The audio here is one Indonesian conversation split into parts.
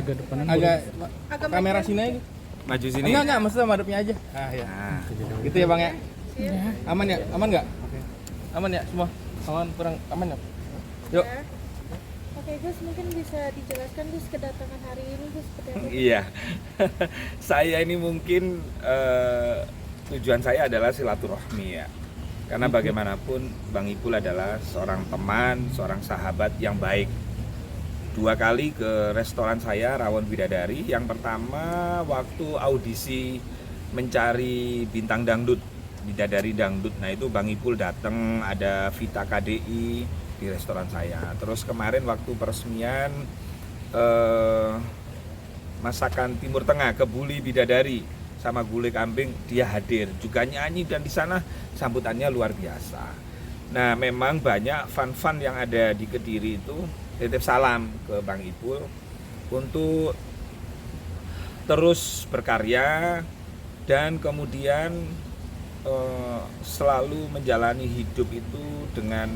agak depanan. Agak kamera maju. sini aja. Maju sini. Enggak, maksudnya madepnya aja. Ah ya. Nah, Gitu ya Bang ya. Siap. Aman ya? Aman nggak? Aman ya semua? Aman, kurang aman ya? Yuk. Ya. Oke Gus, mungkin bisa dijelaskan Gus kedatangan hari ini Gus seperti apa? iya. Saya ini mungkin tujuan saya adalah silaturahmi ya. Karena bagaimanapun Bang Ipul adalah seorang teman, seorang sahabat yang baik. 2 kali ke restoran saya, Rawon Bidadari. Yang pertama waktu audisi mencari bintang dangdut, Bidadari Dangdut. Nah itu Bang Ipul datang, ada Vita KDI di restoran saya. Terus kemarin waktu peresmian masakan Timur Tengah, Kebuli Bidadari sama gulai kambing, dia hadir juga nyanyi, dan di sana sambutannya luar biasa. Nah memang banyak fan-fan yang ada di Kediri itu titip salam ke Bang Ipul untuk terus berkarya dan kemudian selalu menjalani hidup itu dengan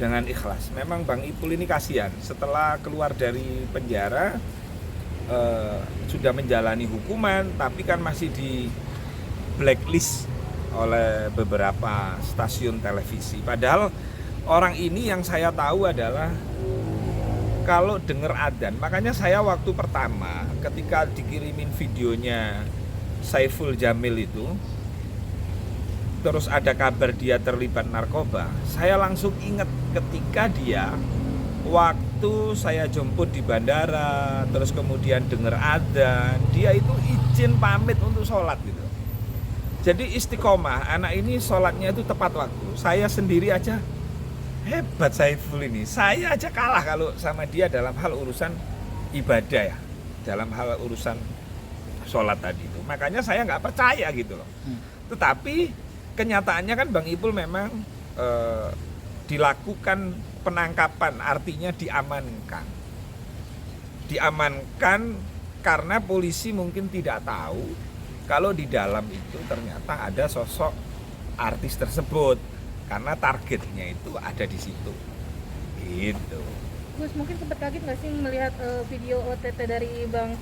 dengan ikhlas. Memang Bang Ipul ini kasihan, setelah keluar dari penjara sudah menjalani hukuman, tapi kan masih di blacklist oleh beberapa stasiun televisi. Padahal orang ini yang saya tahu adalah kalau dengar adzan, makanya saya waktu pertama ketika dikirimin videonya Saiful Jamil itu, terus ada kabar dia terlibat narkoba, saya langsung ingat ketika dia waktu saya jemput di bandara, terus kemudian dengar adzan, dia itu izin pamit untuk sholat gitu. Jadi istiqomah, anak ini sholatnya itu tepat waktu. Saya sendiri aja hebat Saiful ini, saya aja kalah kalau sama dia dalam hal urusan ibadah ya, dalam hal urusan sholat tadi itu. Makanya saya nggak percaya gitu loh. Tetapi kenyataannya kan Bang Ipul memang dilakukan penangkapan, artinya diamankan karena polisi mungkin tidak tahu kalau di dalam itu ternyata ada sosok artis tersebut, karena targetnya itu ada di situ gitu. Gus, mungkin sempat kaget nggak sih melihat video OTT dari Bang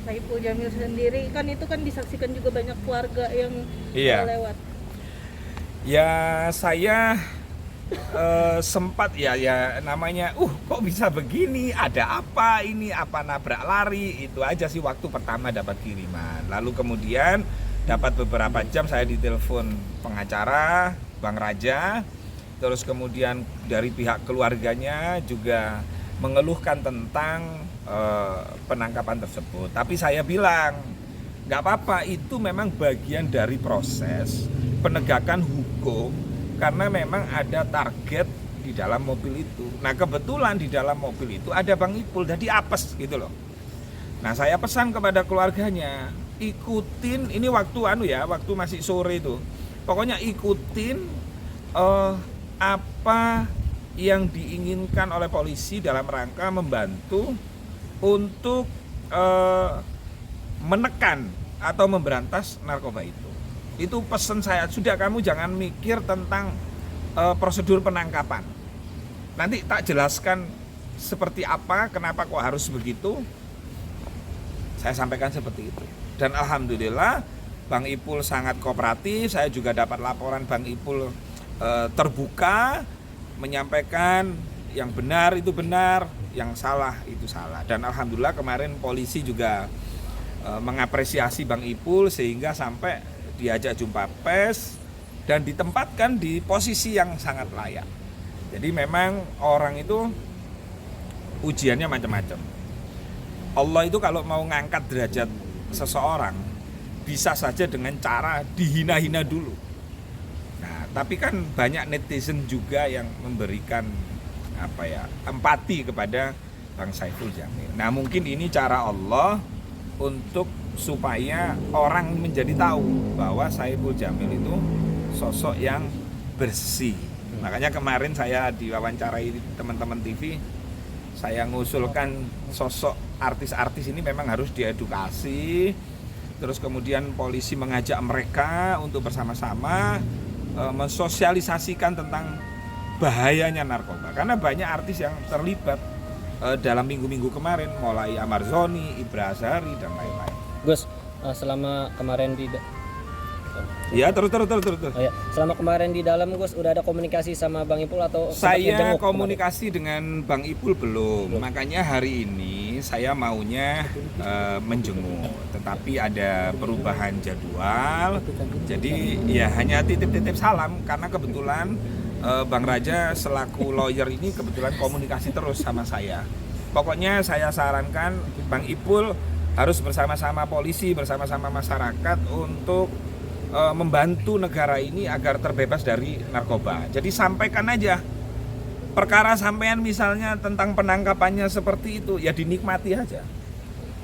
Saiful Jamil sendiri? Kan itu kan disaksikan juga banyak keluarga yang lewat. Ya saya sempat ya namanya kok bisa begini, ada apa ini, apa nabrak lari, itu aja sih waktu pertama dapat kiriman. Lalu kemudian dapat beberapa jam saya ditelepon pengacara Bang Raja, terus kemudian dari pihak keluarganya juga mengeluhkan tentang penangkapan tersebut. Tapi saya bilang nggak apa-apa, itu memang bagian dari proses penegakan hukum, karena memang ada target di dalam mobil itu. Nah kebetulan di dalam mobil itu ada Bang Ipul, jadi apes gitu loh. Nah saya pesan kepada keluarganya, ikutin ini waktu masih sore itu, pokoknya ikutin apa yang diinginkan oleh polisi dalam rangka membantu untuk menekan atau memberantas narkoba itu. Itu pesan saya, sudah kamu jangan mikir tentang prosedur penangkapan. Nanti tak jelaskan seperti apa, kenapa kok harus begitu. Saya sampaikan seperti itu. Dan alhamdulillah Bang Ipul sangat kooperatif. Saya juga dapat laporan Bang Ipul terbuka, menyampaikan yang benar itu benar, yang salah itu salah. Dan alhamdulillah kemarin polisi juga mengapresiasi Bang Ipul sehingga sampai diajak jumpa pers dan ditempatkan di posisi yang sangat layak. Jadi memang orang itu ujiannya macam-macam. Allah itu kalau mau ngangkat derajat seseorang bisa saja dengan cara dihina-hina dulu. Nah, tapi kan banyak netizen juga yang memberikan empati kepada Bang Saiful Jamil. Nah, mungkin ini cara Allah untuk supaya orang menjadi tahu bahwa Saiful Jamil itu sosok yang bersih. Makanya kemarin saya diwawancarai teman-teman TV, saya ngusulkan sosok artis-artis ini memang harus diedukasi. Terus kemudian polisi mengajak mereka untuk bersama-sama mensosialisasikan tentang bahayanya narkoba. Karena banyak artis yang terlibat dalam minggu-minggu kemarin, mulai Amarzoni, Ibra Azhari dan lain-lain. Gus, selama kemarin di Ya, terus. Oh ya, selama kemarin di dalam Gus udah ada komunikasi sama Bang Ipul atau sempat Saya ngejenguk komunikasi dengan Bang Ipul belum. Makanya hari ini saya maunya menjenguk, tetapi ada perubahan jadwal. Jadi ya hanya titip-titip salam karena kebetulan Bang Raja selaku lawyer ini kebetulan komunikasi terus sama saya. Pokoknya saya sarankan Bang Ipul harus bersama-sama polisi, bersama-sama masyarakat untuk membantu negara ini agar terbebas dari narkoba. Jadi sampaikan aja perkara sampean misalnya tentang penangkapannya seperti itu, ya dinikmati aja.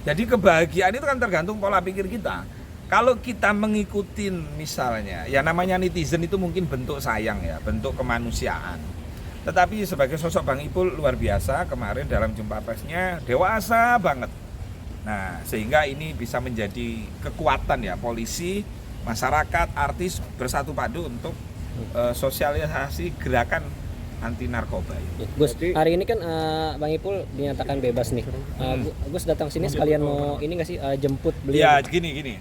Jadi kebahagiaan itu kan tergantung pola pikir kita. Kalau kita mengikuti misalnya, ya namanya netizen itu mungkin bentuk sayang ya, bentuk kemanusiaan. Tetapi sebagai sosok Bang Ipul luar biasa, kemarin dalam jumpa persnya dewasa banget. Nah, sehingga ini bisa menjadi kekuatan ya, polisi, masyarakat, artis bersatu padu untuk sosialisasi gerakan anti narkoba. Gus, hari ini kan Bang Ipul dinyatakan bebas nih. Gus datang sini sekalian mau ini nggak sih jemput beliau? Ya gini.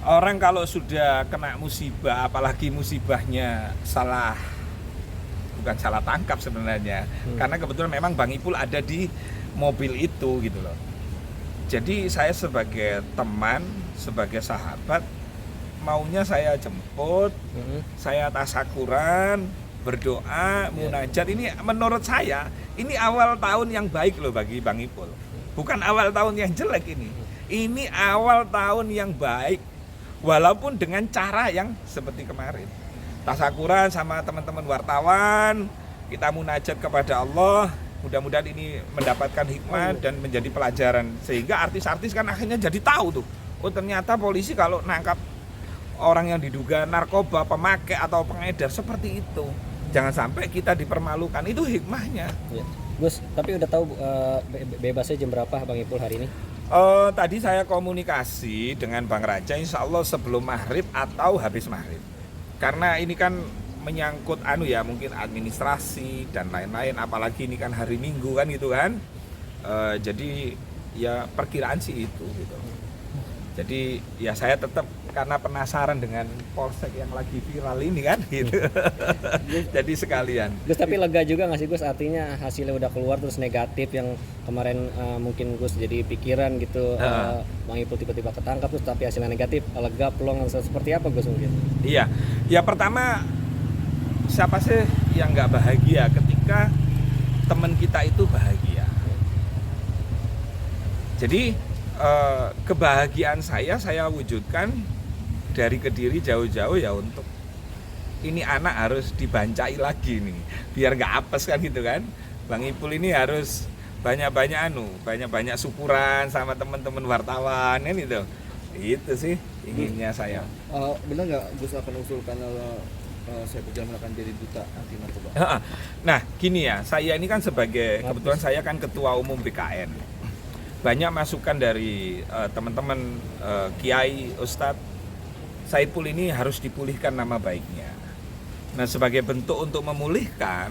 Orang kalau sudah kena musibah, apalagi musibahnya bukan salah tangkap sebenarnya, karena kebetulan memang Bang Ipul ada di mobil itu gitu loh. Jadi saya sebagai teman, sebagai sahabat, maunya saya jemput, saya tasakuran, berdoa, munajat. Ini menurut saya, ini awal tahun yang baik loh bagi Bang Ipul. Bukan awal tahun yang jelek ini. Ini awal tahun yang baik, walaupun dengan cara yang seperti kemarin. Tasakuran sama teman-teman wartawan, kita munajat kepada Allah. Mudah-mudahan ini mendapatkan hikmah dan menjadi pelajaran, sehingga artis-artis kan akhirnya jadi tahu tuh, oh ternyata polisi kalau nangkap orang yang diduga narkoba, pemakai atau pengedar seperti itu, jangan sampai kita dipermalukan. Itu hikmahnya. Ya. Gus, tapi udah tahu bebasnya jam berapa Bang Ipul hari ini? Tadi saya komunikasi dengan Bang Raja, insya Allah sebelum maghrib atau habis maghrib, karena ini kan menyangkut mungkin administrasi dan lain-lain, apalagi ini kan hari Minggu kan gitu kan. Jadi ya perkiraan sih itu gitu. Jadi ya saya tetap karena penasaran dengan polsek yang lagi viral ini kan gitu. Jadi sekalian. Gus, tapi lega juga nggak sih Gus, artinya hasilnya udah keluar terus negatif yang kemarin mungkin Gus jadi pikiran gitu, Bang Ipul tiba-tiba ketangkap terus tapi hasilnya negatif, lega plong seperti apa Gus mungkin? Iya, ya pertama siapa sih yang nggak bahagia ketika teman kita itu bahagia. Jadi kebahagiaan saya wujudkan dari Kediri jauh-jauh ya, untuk ini anak harus dibancai lagi nih biar nggak apes kan gitu kan. Bang Ipul ini harus banyak syukuran sama teman-teman wartawan kan itu sih inginnya saya. Benar nggak Gus akan usulkan Saipul Jamil akan jadi duta anti narkoba? Nah gini ya, saya ini kan sebagai, kebetulan saya kan ketua umum BKN. Banyak masukan dari teman-teman kiai, ustadz, Saipul ini harus dipulihkan nama baiknya. Nah sebagai bentuk untuk memulihkan,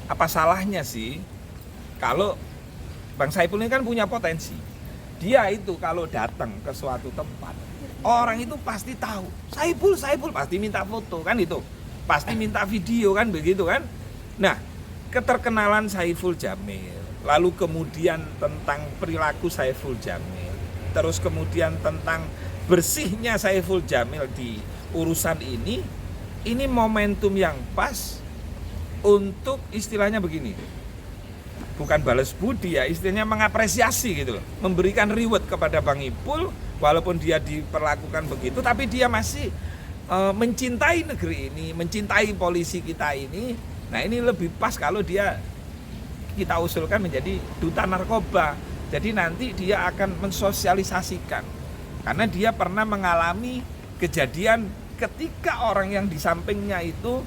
apa salahnya sih kalau Bang Saipul ini kan punya potensi. Dia itu kalau datang ke suatu tempat, orang itu pasti tahu Saipul pasti minta foto kan, itu pasti minta video kan, begitu kan. Nah keterkenalan Saiful Jamil, lalu kemudian tentang perilaku Saiful Jamil, terus kemudian tentang bersihnya Saiful Jamil di urusan ini momentum yang pas untuk istilahnya begini, bukan balas budi ya, istilahnya mengapresiasi gitu loh, memberikan reward kepada Bang Ipul. Walaupun dia diperlakukan begitu, tapi dia masih mencintai negeri ini, mencintai polisi kita ini. Nah ini lebih pas kalau kita usulkan menjadi duta narkoba. Jadi nanti dia akan mensosialisasikan, karena dia pernah mengalami kejadian ketika orang yang di sampingnya itu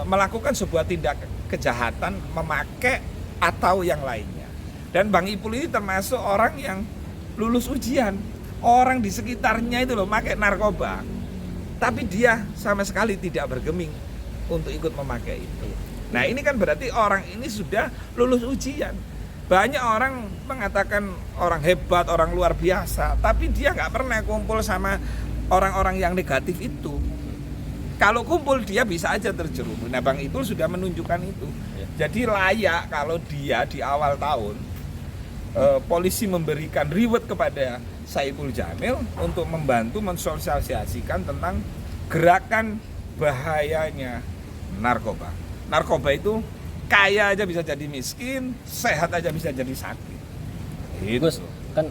melakukan sebuah tindak kejahatan, memakai atau yang lainnya. Dan Bang Ipul ini termasuk orang yang lulus ujian, orang di sekitarnya itu loh pakai narkoba, tapi dia sama sekali tidak bergeming untuk ikut memakai itu. Nah ini kan berarti orang ini sudah lulus ujian. Banyak orang mengatakan orang hebat, orang luar biasa, tapi dia nggak pernah kumpul sama orang-orang yang negatif itu. Kalau kumpul dia bisa aja terjerumus. Nah Bang Ipul sudah menunjukkan itu. Jadi layak kalau dia di awal tahun polisi memberikan reward kepada Saiful Jamil untuk membantu mensosialisasikan tentang gerakan bahayanya narkoba. Narkoba itu kaya aja bisa jadi miskin, sehat aja bisa jadi sakit. Gitu. Gus, kan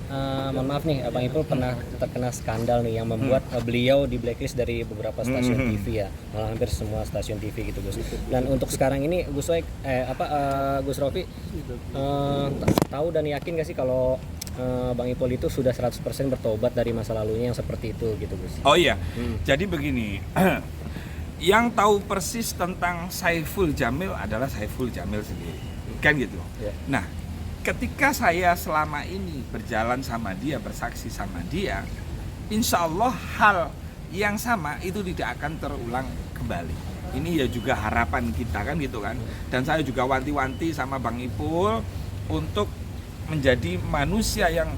mohon maaf nih, Bang Ipul pernah terkena skandal nih yang membuat beliau di blacklist dari beberapa stasiun TV ya, malah hampir semua stasiun TV gitu Gus. Dan untuk sekarang ini Gus Gus Rofi tahu dan yakin gak sih kalau Bang Ipul itu sudah 100% bertobat dari masa lalunya yang seperti itu gitu Gus? Oh iya, jadi begini, yang tahu persis tentang Saiful Jamil adalah Saiful Jamil sendiri, kan gitu. Ya. Nah, ketika saya selama ini berjalan sama dia, bersaksi sama dia, insya Allah hal yang sama itu tidak akan terulang kembali. Ini ya juga harapan kita kan gitu kan. Dan saya juga wanti-wanti sama Bang Ipul untuk menjadi manusia yang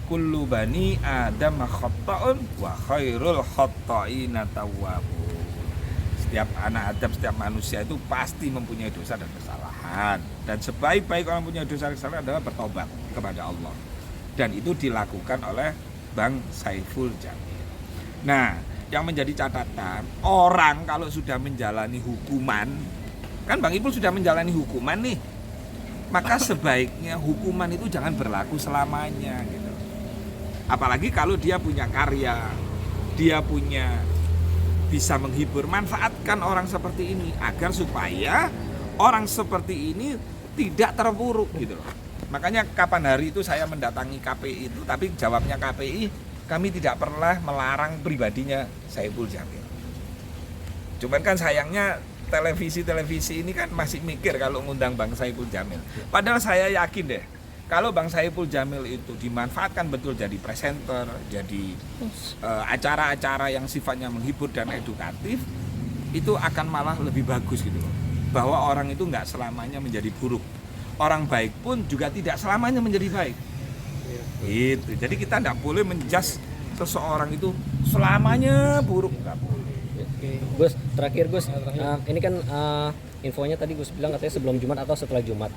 kullu bani adam khata'un wa khairul khata'ina tawwabun. Setiap anak Adam, setiap manusia itu pasti mempunyai dosa dan kesalahan. Dan sebaik-baik orang punya dosa dan kesalahan adalah bertobat kepada Allah. Dan itu dilakukan oleh Bang Saiful Jamil. Nah, yang menjadi catatan, orang kalau sudah menjalani hukuman, kan Bang Ipul sudah menjalani hukuman nih, maka sebaiknya hukuman itu jangan berlaku selamanya gitu. Apalagi kalau dia punya karya, dia punya bisa menghibur, manfaatkan orang seperti ini agar supaya orang seperti ini tidak terpuruk gitu loh. Makanya kapan hari itu saya mendatangi KPI itu, tapi jawabnya KPI, kami tidak pernah melarang pribadinya Saiful Jamil. Cuman kan sayangnya televisi ini kan masih mikir kalau ngundang Bang Saiful Jamil. Padahal saya yakin deh, kalau Bang Saiful Jamil itu dimanfaatkan betul jadi presenter, jadi acara-acara yang sifatnya menghibur dan edukatif, itu akan malah lebih bagus gitu loh. Bahwa orang itu nggak selamanya menjadi buruk. Orang baik pun juga tidak selamanya menjadi baik. Gitu. Jadi kita nggak boleh menjudge seseorang itu selamanya buruk, nggak boleh. Gus, terakhir Gus, ini kan infonya tadi Gus bilang katanya sebelum Jumat atau setelah Jumat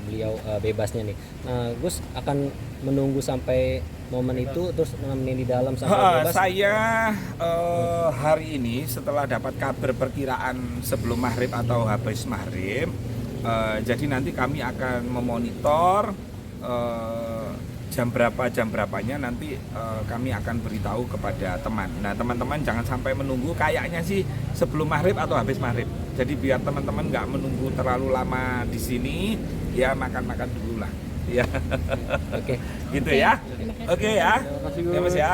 beliau bebasnya nih. Nah, Gus akan menunggu sampai momen itu terus nemenin di dalam sampai bebas. Saya hari ini setelah dapat kabar perkiraan sebelum maghrib atau habis maghrib, jadi nanti kami akan memonitor jam berapanya nanti kami akan beritahu kepada teman. Nah teman-teman jangan sampai menunggu, kayaknya sih sebelum maghrib atau habis maghrib. Jadi biar teman-teman nggak menunggu terlalu lama di sini, ya makan-makan dulu lah. Ya, Oke. gitu ya. Oke ya. Terima kasih, Gus. Ya Mas ya.